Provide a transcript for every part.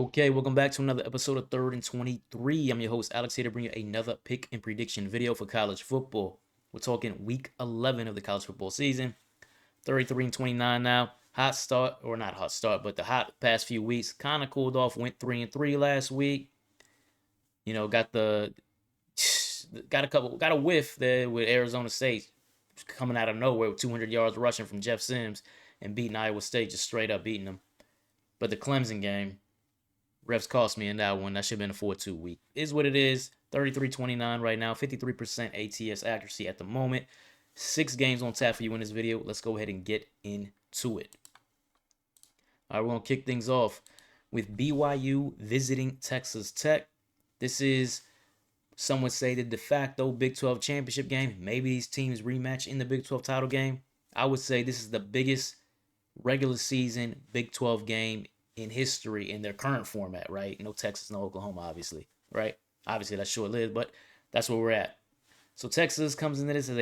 Okay, welcome back to another episode of Third and 23. I'm your host, Alex, here to bring you another pick and prediction video for college football. We're talking week 11 of the college football season. 33 and 29 now. Hot start, or not hot start, but the hot past few weeks. Kind of cooled off. Went 3 and 3 last week. Got a whiff there with Arizona State coming out of nowhere with 200 yards rushing from Jeff Sims and beating Iowa State, just straight up beating them. But the Clemson game, refs cost me in that one. That should have been a 4-2 week. Is what it is. 33-29 right now. 53% ATS accuracy at the moment. 6 games on tap for you in this video. Let's go ahead and get into it. All right, we're going to kick things off with BYU visiting Texas Tech. This is, some would say, the de facto Big 12 championship game. Maybe these teams rematch in the Big 12 title game. I would say this is the biggest regular season Big 12 game in history in their current format, right? No Texas, no Oklahoma, obviously, right? Obviously, that's short-lived, but that's where we're at. So Texas comes into this as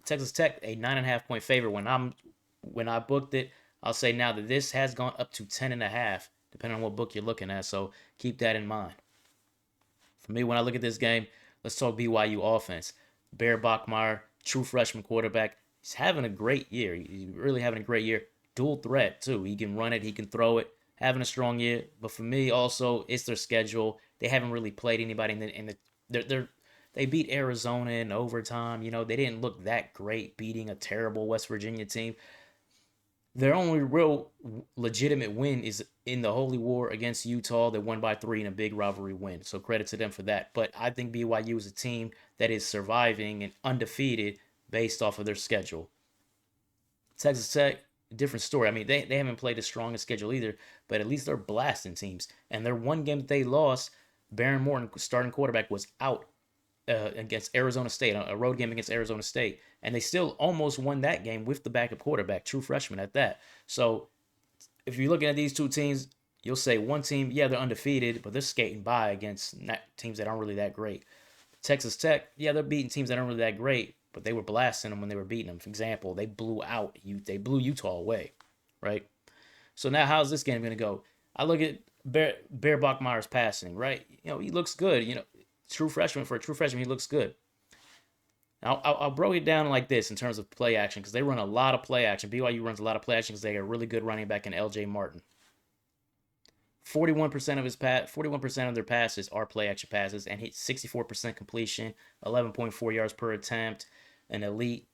Texas Tech, a 9.5 point favorite. When I booked it, I'll say now that this has gone up to 10.5, depending on what book you're looking at. So keep that in mind. For me, when I look at this game, let's talk BYU offense. Bear Bachmeier, true freshman quarterback. He's having a great year. He's really having a great year. Dual threat, too. He can run it. He can throw it. Having a strong year. But for me, also, it's their schedule. They haven't really played anybody they beat Arizona in overtime. They didn't look that great beating a terrible West Virginia team. Their only real legitimate win is in the Holy War against Utah. They won by 3 in a big rivalry win. So credit to them for that. But I think BYU is a team that is surviving and undefeated based off of their schedule. Texas Tech, different story. I mean, they haven't played the strongest schedule either, but at least they're blasting teams. And their one game that they lost, Baron Morton, starting quarterback, was out against Arizona State, a road game against Arizona State. And they still almost won that game with the backup quarterback, true freshman at that. So if you're looking at these two teams, you'll say one team, yeah, they're undefeated, but they're skating by against teams that aren't really that great. Texas Tech, yeah, they're beating teams that aren't really that great, but they were blasting them when they were beating them. For example, they blew Utah away, right? So now how's this game going to go? I look at Bear Bachmeier's passing, right? He looks good. For a true freshman, he looks good. I'll break it down like this in terms of play action because they run a lot of play action. BYU runs a lot of play action because they got a really good running back in LJ Martin. 41% of their passes are play action passes and hit 64% completion, 11.4 yards per attempt, an elite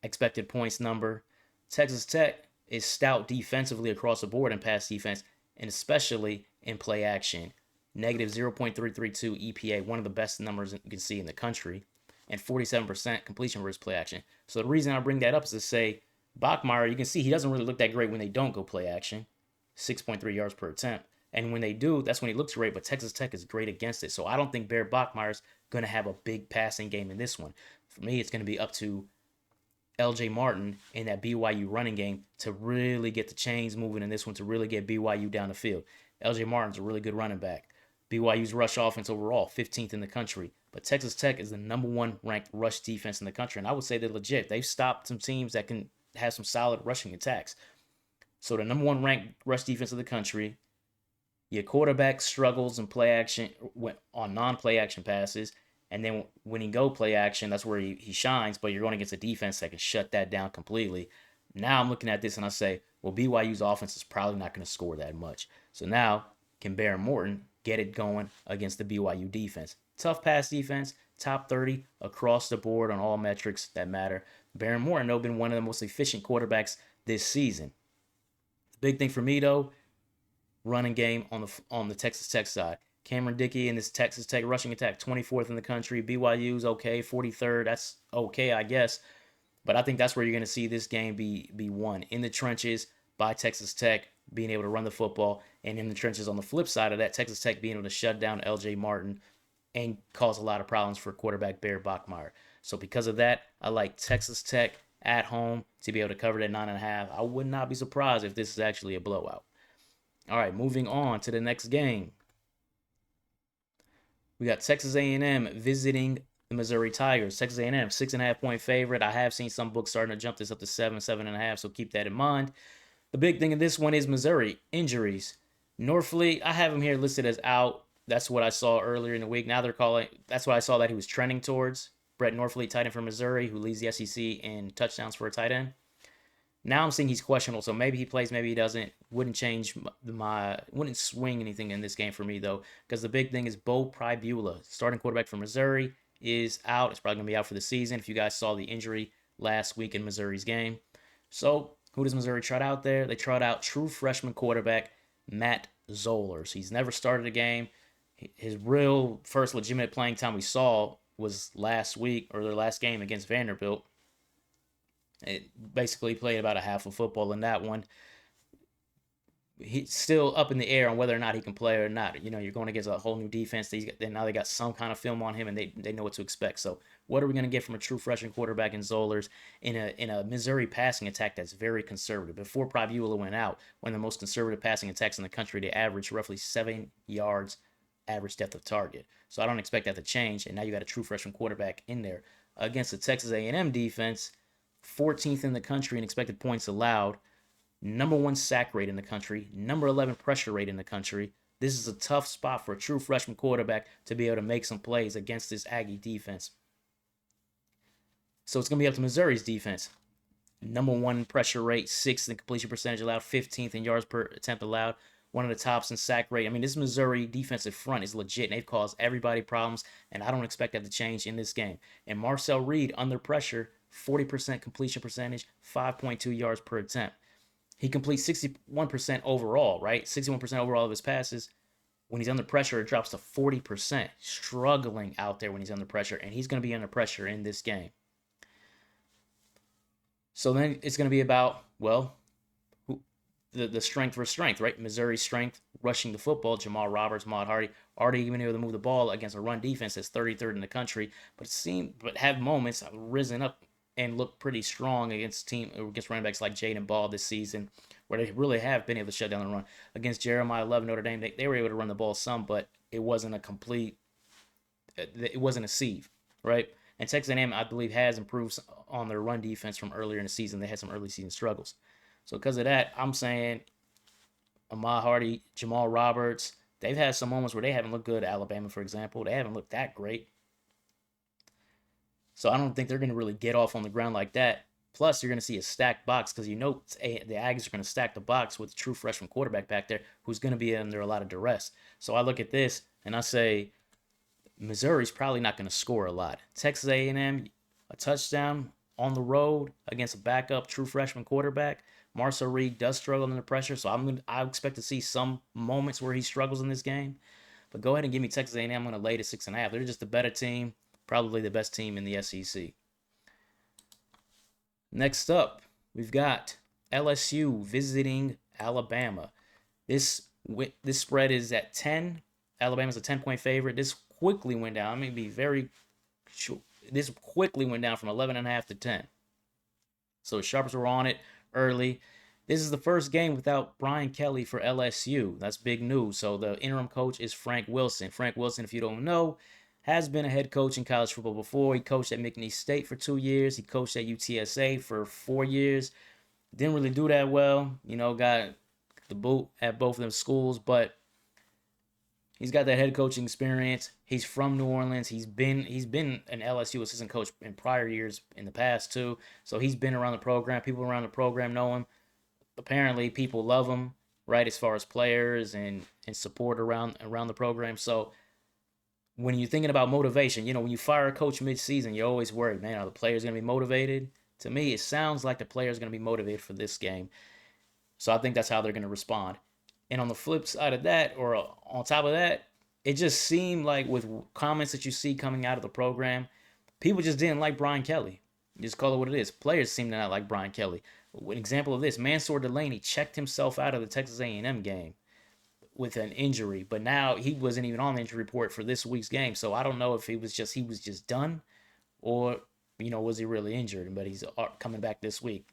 expected points number. Texas Tech is stout defensively across the board in pass defense, and especially in play action. Negative 0.332 EPA, one of the best numbers you can see in the country, and 47% completion versus play action. So the reason I bring that up is to say Bachmeier, you can see he doesn't really look that great when they don't go play action, 6.3 yards per attempt. And when they do, that's when he looks great, but Texas Tech is great against it. So I don't think Bear Bachmeier's going to have a big passing game in this one. For me, it's going to be up to LJ Martin in that BYU running game to really get the chains moving in this one, to really get BYU down the field. LJ Martin's a really good running back. BYU's rush offense overall, 15th in the country. But Texas Tech is the number 1 ranked rush defense in the country. And I would say they're legit. They've stopped some teams that can have some solid rushing attacks. So the number 1 ranked rush defense of the country. Your quarterback struggles in play action on non-play action passes. And then when he go play action, that's where he shines. But you're going against a defense that can shut that down completely. Now I'm looking at this and I say, well, BYU's offense is probably not going to score that much. So now can Baron Morton get it going against the BYU defense? Tough pass defense, top 30 across the board on all metrics that matter. Baron Morton, though, been one of the most efficient quarterbacks this season. The big thing for me, though, running game on the Texas Tech side. Cameron Dickey in this Texas Tech rushing attack, 24th in the country. BYU's okay, 43rd. That's okay, I guess. But I think that's where you're going to see this game be won. In the trenches by Texas Tech, being able to run the football. And in the trenches on the flip side of that, Texas Tech being able to shut down LJ Martin and cause a lot of problems for quarterback Bear Bachmeier. So because of that, I like Texas Tech at home to be able to cover that 9.5. I would not be surprised if this is actually a blowout. All right, moving on to the next game. We got Texas A&M visiting the Missouri Tigers. Texas A&M, 6.5 point favorite. I have seen some books starting to jump this up to 7.5, so keep that in mind. The big thing in this one is Missouri injuries. Norfleet, I have him here listed as out. That's what I saw earlier in the week. Now they're calling. That's what I saw that he was trending towards. Brett Norfleet, tight end from Missouri, who leads the SEC in touchdowns for a tight end. Now I'm seeing he's questionable, so maybe he plays, maybe he doesn't. Wouldn't change wouldn't swing anything in this game for me though, because the big thing is Bo Pribula, starting quarterback from Missouri, is out. It's probably gonna be out for the season. If you guys saw the injury last week in Missouri's game, so who does Missouri trot out there? They trot out true freshman quarterback Matt Zollers. He's never started a game. His real first legitimate playing time we saw was last week or their last game against Vanderbilt. It basically played about a half of football in that one. He's still up in the air on whether or not he can play or not. You're going against a whole new defense. Now they got some kind of film on him, and they know what to expect. So what are we going to get from a true freshman quarterback in Zollers in a Missouri passing attack that's very conservative? Before Pribula went out, one of the most conservative passing attacks in the country, they averaged roughly 7 yards average depth of target. So I don't expect that to change. And now you got a true freshman quarterback in there against the Texas A&M defense, 14th in the country in expected points allowed, number 1 sack rate in the country, number 11 pressure rate in the country. This is a tough spot for a true freshman quarterback to be able to make some plays against this Aggie defense. So it's going to be up to Missouri's defense. Number 1 pressure rate, 6th in completion percentage allowed, 15th in yards per attempt allowed, one of the tops in sack rate. I mean, this Missouri defensive front is legit, and they've caused everybody problems, and I don't expect that to change in this game. And Marcel Reed, under pressure, 40% completion percentage, 5.2 yards per attempt. He completes 61% overall, right? 61% overall of his passes. When he's under pressure, it drops to 40%. Struggling out there when he's under pressure, and he's going to be under pressure in this game. So then it's going to be about, well, the strength for strength, right? Missouri's strength, rushing the football, Jamal Roberts, Maud Hardy, already even able to move the ball against a run defense that's 33rd in the country, but have moments risen up and look pretty strong against running backs like Jaden Ball this season, where they really have been able to shut down the run. Against Jeremiah Love, Notre Dame, they were able to run the ball some, but it wasn't a sieve, right? And Texas A&M, I believe, has improved on their run defense from earlier in the season. They had some early season struggles. So because of that, I'm saying Ahmad Hardy, Jamal Roberts, they've had some moments where they haven't looked good. Alabama, for example, they haven't looked that great. So I don't think they're going to really get off on the ground like that. Plus, you're going to see a stacked box because the Aggies are going to stack the box with a true freshman quarterback back there who's going to be under a lot of duress. So I look at this and I say Missouri's probably not going to score a lot. Texas A&M, a touchdown on the road against a backup true freshman quarterback. Marcel Reed does struggle under pressure, so I expect to see some moments where he struggles in this game. But go ahead and give me Texas A&M. I'm going to lay to 6.5. They're just a better team, probably the best team in the SEC. Next up, we've got LSU visiting Alabama. This spread is at 10. Alabama's a 10-point favorite. This quickly went down. This quickly went down from 11.5 to 10. So the Sharps were on it early. This is the first game without Brian Kelly for LSU. That's big news. So the interim coach is Frank Wilson. Frank Wilson, if you don't know, has been a head coach in college football before. He coached at McNeese State for 2 years. He coached at UTSA for 4 years. Didn't really do that well. Got the boot at both of them schools, but he's got that head coaching experience. He's from New Orleans. He's been an LSU assistant coach in prior years in the past too. So he's been around the program. People around the program know him. Apparently, people love him, right? As far as players and support around the program. So when you're thinking about motivation, when you fire a coach mid-season, you're always worried, man, are the players going to be motivated? To me, it sounds like the players are going to be motivated for this game. So I think that's how they're going to respond. And on the flip side of that, or on top of that, it just seemed like with comments that you see coming out of the program, people just didn't like Brian Kelly. Just call it what it is. Players seem to not like Brian Kelly. An example of this, Mansour Delaney checked himself out of the Texas A&M game with an injury, but now he wasn't even on the injury report for this week's game. So I don't know if he was just done, or was he really injured? But he's coming back this week.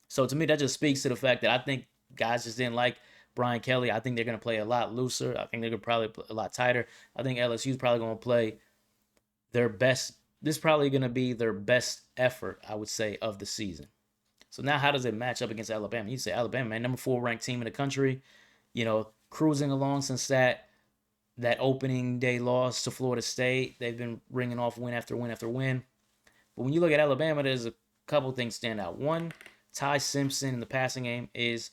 So to me, that just speaks to the fact that I think guys just didn't like Brian Kelly. I think they're going to play a lot looser. I think they're going to probably play a lot tighter. I think LSU's probably going to play their best. This is probably going to be their best effort, I would say, of the season. So now how does it match up against Alabama? You say Alabama, man, number 4 ranked team in the country. cruising along since that opening day loss to Florida State. They've been ringing off win after win after win. But when you look at Alabama, there's a couple things stand out. One, Ty Simpson in the passing game is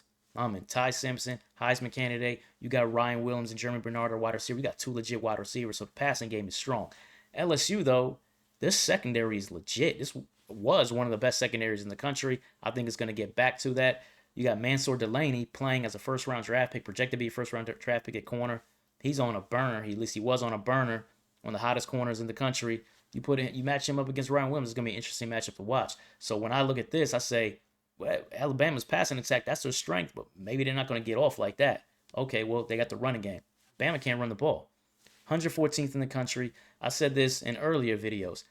Ty Simpson, Heisman candidate. You got Ryan Williams and Jeremy Bernard, wide receiver. You got two legit wide receivers, so the passing game is strong. LSU, though, this secondary is legit. This was one of the best secondaries in the country. I think it's going to get back to that. You got Mansour Delaney playing as a first-round draft pick, projected to be a first-round draft pick at corner. He's on a burner. At least he was on a burner, one of the hottest corners in the country. You match him up against Ryan Williams, it's going to be an interesting matchup to watch. So when I look at this, I say, well, Alabama's passing attack, that's their strength, but maybe they're not going to get off like that. Okay, well, they got the running game. Bama can't run the ball. 114th in the country. I said this in earlier videos.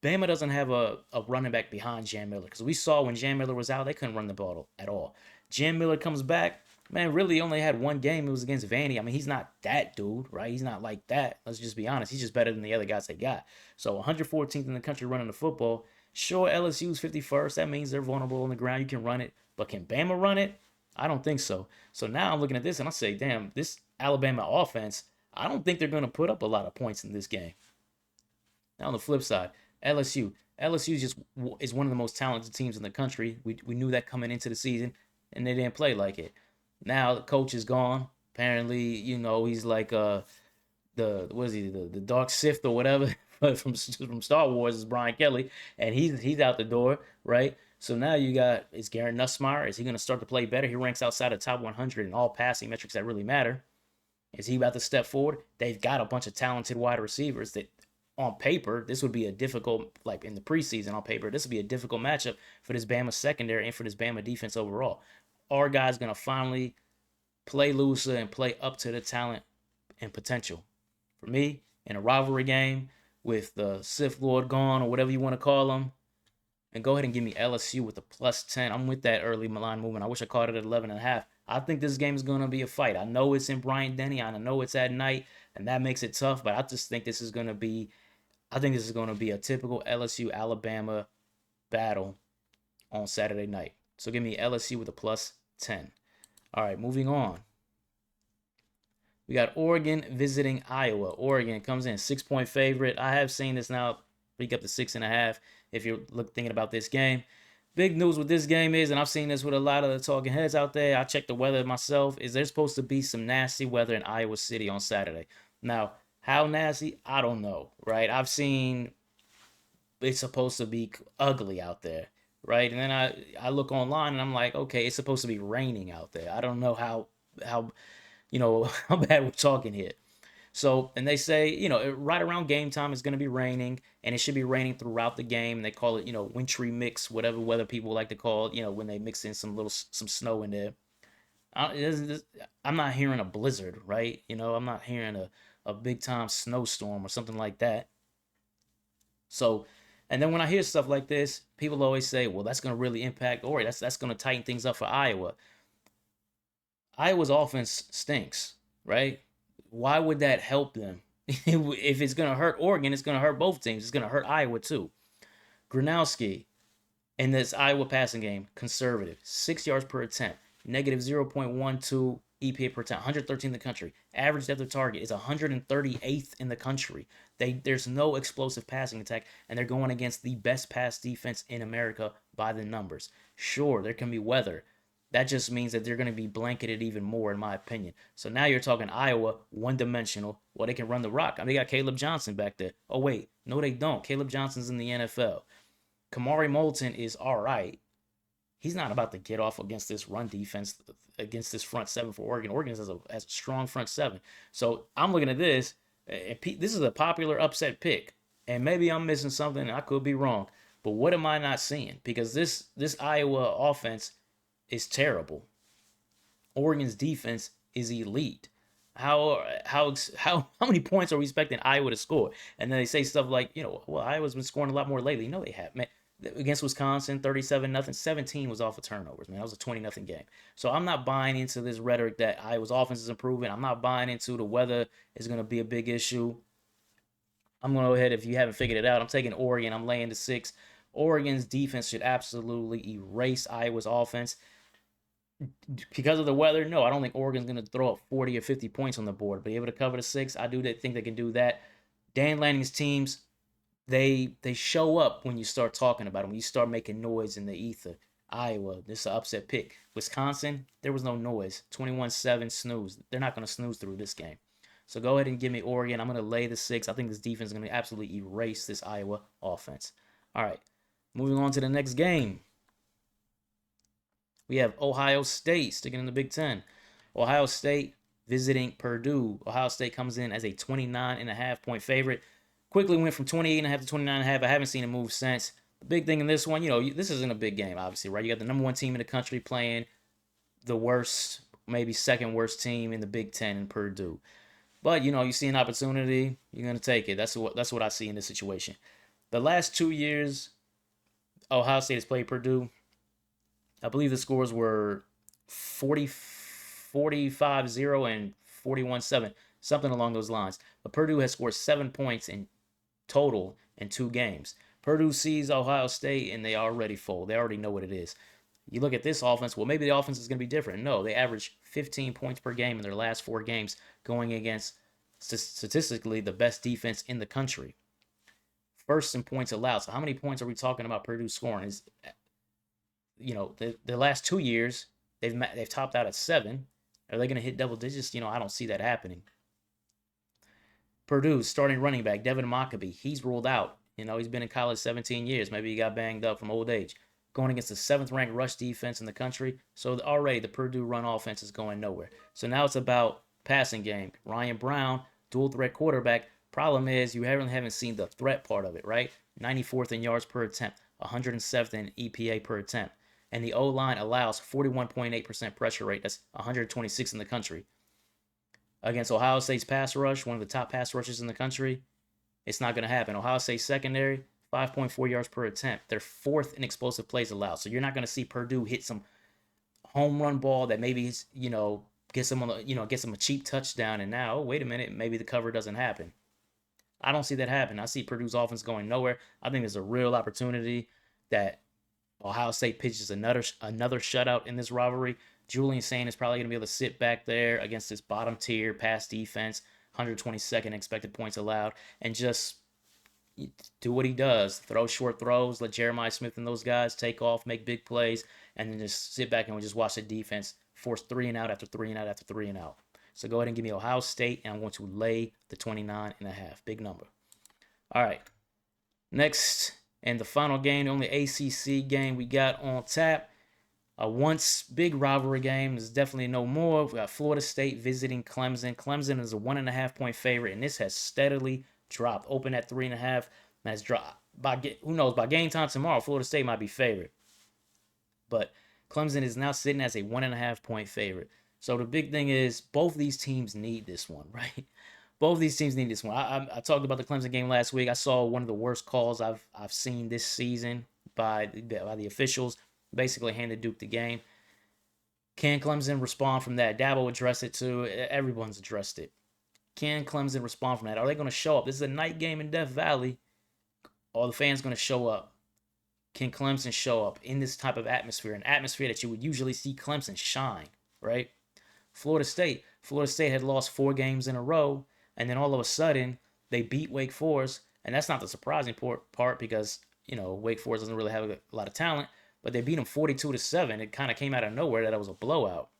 Bama doesn't have a running back behind Jan Miller, because we saw when Jan Miller was out, they couldn't run the ball at all. Jan Miller comes back, man, really only had one game. It was against Vandy. I mean, he's not that dude, right? He's not like that. Let's just be honest. He's just better than the other guys they got. So 114th in the country running the football. Sure, LSU's 51st. That means they're vulnerable on the ground. You can run it. But can Bama run it? I don't think so. So now I'm looking at this and I say, damn, this Alabama offense, I don't think they're going to put up a lot of points in this game. Now on the flip side, LSU. LSU is one of the most talented teams in the country. We knew that coming into the season, and they didn't play like it. Now the coach is gone. Apparently, he's like the Dark Sith or whatever from Star Wars is Brian Kelly, and he's out the door, right? So now you got, is Garrett Nussmeier, is he going to start to play better? He ranks outside the top 100 in all passing metrics that really matter. Is he about to step forward? They've got a bunch of talented wide receivers that on paper, this would be a difficult, like in the preseason on paper, this would be a difficult matchup for this Bama secondary and for this Bama defense overall. Our guy's going to finally play looser and play up to the talent and potential. For me, in a rivalry game with the Sith Lord gone or whatever you want to call him, and go ahead and give me LSU with a +10. I'm with that early line movement. I wish I caught it at 11.5. I think this game is going to be a fight. I know it's in Bryant-Denny. I know it's at night, and that makes it tough, but I just think this is going to be a typical LSU-Alabama battle on Saturday night. So give me LSU with a +10. All right, moving on. We got Oregon visiting Iowa. Oregon comes in 6-point favorite. I have seen this now peak up to 6.5 if you're thinking about this game. Big news with this game is, and I've seen this with a lot of the talking heads out there, I checked the weather myself, is there's supposed to be some nasty weather in Iowa City on Saturday. Now, how nasty? I don't know, right? I've seen it's supposed to be ugly out there, right? And then I look online and I'm like, okay, it's supposed to be raining out there. I don't know how how bad we're talking here. So, and they say, right around game time it's going to be raining, and it should be raining throughout the game. And they call it, wintry mix, whatever weather people like to call it, when they mix in some snow in there. I'm not hearing a blizzard, right? I'm not hearing a big time snowstorm or something like that. So, and then when I hear stuff like this, people always say, well, that's going to really impact Oregon. That's going to tighten things up for Iowa. Iowa's offense stinks, right? Why would that help them? If it's going to hurt Oregon, it's going to hurt both teams. It's going to hurt Iowa too. Gronowski in this Iowa passing game, conservative, 6 yards per attempt, negative 0.12 EPA per attempt, 113 in the country. Average depth of target is 138th in the country. There's no explosive passing attack, and they're going against the best pass defense in America by the numbers. Sure, there can be weather. That just means that they're going to be blanketed even more, in my opinion. So now you're talking Iowa, one-dimensional. Well, they can run the rock. I mean, they got Caleb Johnson back there. Oh, wait. No, they don't. Caleb Johnson's in the NFL. Kamari Moulton is all right. He's not about to get off against this run defense, against this front seven for Oregon. Oregon has a strong front seven. So I'm looking at this. And this is a popular upset pick. And maybe I'm missing something. I could be wrong. But what am I not seeing? Because this Iowa offense is terrible. Oregon's defense is elite. How many points are we expecting Iowa to score? And then they say stuff like, well, Iowa's been scoring a lot more lately. No, they have, man. Against Wisconsin, 37-0. 17 was off of turnovers, man. That was a 20-0 game. So I'm not buying into this rhetoric that Iowa's offense is improving. I'm not buying into the weather is going to be a big issue. I'm going to go ahead, if you haven't figured it out, I'm taking Oregon. I'm laying the 6. Oregon's defense should absolutely erase Iowa's offense. Because of the weather, no, I don't think Oregon's going to throw up 40 or 50 points on the board. But able to cover the 6, I do think they can do that. Dan Lanning's teams, they show up when you start talking about them, when you start making noise in the ether. Iowa, this is an upset pick. Wisconsin, there was no noise. 21-7 snooze. They're not going to snooze through this game. So go ahead and give me Oregon. I'm going to lay the 6. I think this defense is going to absolutely erase this Iowa offense. All right, moving on to the next game. We have Ohio State sticking in the Big Ten. Ohio State visiting Purdue. Ohio State comes in as a 29.5-point favorite. Quickly went from 28.5 to 29.5. I haven't seen it move since. The big thing in this one, this isn't a big game, obviously, right? You got the number 1 team in the country playing the worst, maybe second worst team in the Big Ten in Purdue. But you see an opportunity, you're gonna take it. That's what I see in this situation. The last 2 years, Ohio State has played Purdue. I believe the scores were 45-0 and 41-7, something along those lines. But Purdue has scored 7 points in total in 2 games. Purdue sees Ohio State and they already fold. They already know what it is. You look at this offense, well, maybe the offense is going to be different. No, they average 15 points per game in their last 4 games, going against statistically the best defense in the country. First in points allowed. So how many points are we talking about Purdue scoring? Is the last 2 years they've topped out at 7. Are they going to hit double digits? I don't see that happening. Purdue's starting running back Devin Mockabee, he's ruled out. He's been in college 17 years. Maybe he got banged up from old age. Going against the 7th-ranked rush defense in the country. So already the Purdue run offense is going nowhere. So now it's about passing game. Ryan Brown, dual threat quarterback. Problem is you haven't seen the threat part of it, right? 94th in yards per attempt, 107th in EPA per attempt. And the O-line allows 41.8% pressure rate. That's 126 in the country. Against Ohio State's pass rush, one of the top pass rushes in the country, it's not going to happen. Ohio State secondary, 5.4 yards per attempt. They're 4th in explosive plays allowed. So you're not going to see Purdue hit some home run ball that maybe gets them a cheap touchdown. And now, wait a minute, maybe the cover doesn't happen. I don't see that happen. I see Purdue's offense going nowhere. I think there's a real opportunity that Ohio State pitches another shutout in this rivalry. Julian Sain is probably going to be able to sit back there against this bottom tier pass defense, 122nd expected points allowed, and just do what he does. Throw short throws, let Jeremiah Smith and those guys take off, make big plays, and then just sit back and just watch the defense force 3 and out after 3 and out after 3 and out. So go ahead and give me Ohio State, and I'm going to lay the 29.5. Big number. All right. Next, and the final game, the only ACC game we got on tap, a once big rivalry game is definitely no more. We got Florida State visiting Clemson. Clemson is a 1.5-point favorite, and this has steadily dropped. Open at 3.5, and has dropped. Who knows? By game time tomorrow, Florida State might be favored. But Clemson is now sitting as a 1.5-point favorite. So the big thing is both these teams need this one, right? Both these teams need this one. I talked about the Clemson game last week. I saw one of the worst calls I've seen this season by the officials. Basically handed Duke the game. Can Clemson respond from that? Dabo addressed it too. Everyone's addressed it. Can Clemson respond from that? Are they going to show up? This is a night game in Death Valley. Are the fans going to show up? Can Clemson show up in this type of atmosphere? An atmosphere that you would usually see Clemson shine, right? Florida State had lost 4 games in a row, and then all of a sudden they beat Wake Forest, and that's not the surprising part because Wake Forest doesn't really have a lot of talent. But they beat them 42-7. It kind of came out of nowhere that it was a blowout.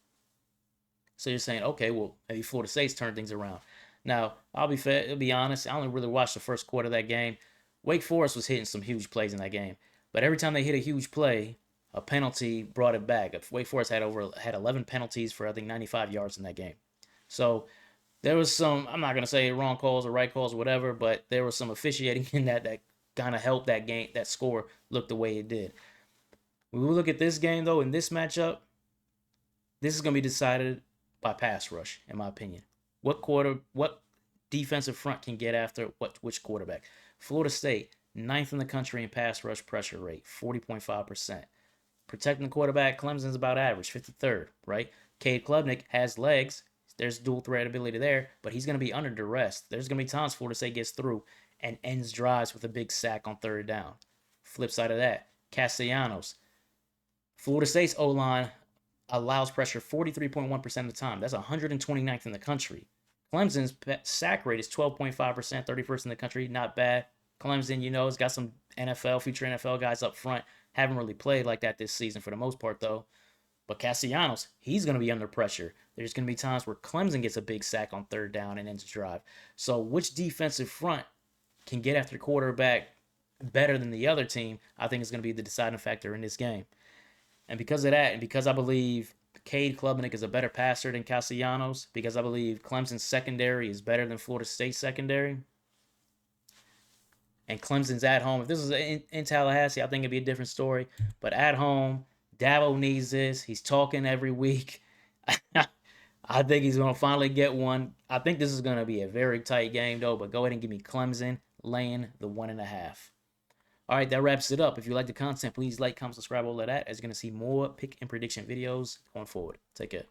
So you're saying, okay, well, maybe Florida State's turned things around. Now, I'll be honest. I only really watched the first quarter of that game. Wake Forest was hitting some huge plays in that game. But every time they hit a huge play, a penalty brought it back. Wake Forest had 11 penalties for, I think, 95 yards in that game. So there was some, I'm not going to say wrong calls or right calls or whatever, but there was some officiating in that kind of helped that game, that score look the way it did. When we look at this game, though, in this matchup, this is going to be decided by pass rush, in my opinion. What defensive front can get after which quarterback? Florida State, 9th in the country in pass rush pressure rate, 40.5%. Protecting the quarterback, Clemson's about average, 53rd, right? Cade Klubnik has legs. There's dual threat ability there, but he's going to be under duress. There's going to be times Florida State gets through and ends drives with a big sack on 3rd down. Flip side of that, Castellanos. Florida State's O-line allows pressure 43.1% of the time. That's 129th in the country. Clemson's sack rate is 12.5%, 31st in the country. Not bad. Clemson, has got some future NFL guys up front. Haven't really played like that this season for the most part, though. But Castellanos, he's going to be under pressure. There's going to be times where Clemson gets a big sack on third down and ends the drive. So which defensive front can get after the quarterback better than the other team, I think is going to be the deciding factor in this game. And because of that, and because I believe Cade Klubnik is a better passer than Castellanos, because I believe Clemson's secondary is better than Florida State's secondary, and Clemson's at home. If this was in Tallahassee, I think it'd be a different story. But at home, Dabo needs this. He's talking every week. I think he's going to finally get one. I think this is going to be a very tight game, though. But go ahead and give me Clemson laying the 1.5. All right, that wraps it up. If you like the content, please like, comment, subscribe, all of that, as you're going to see more pick and prediction videos going forward. Take care.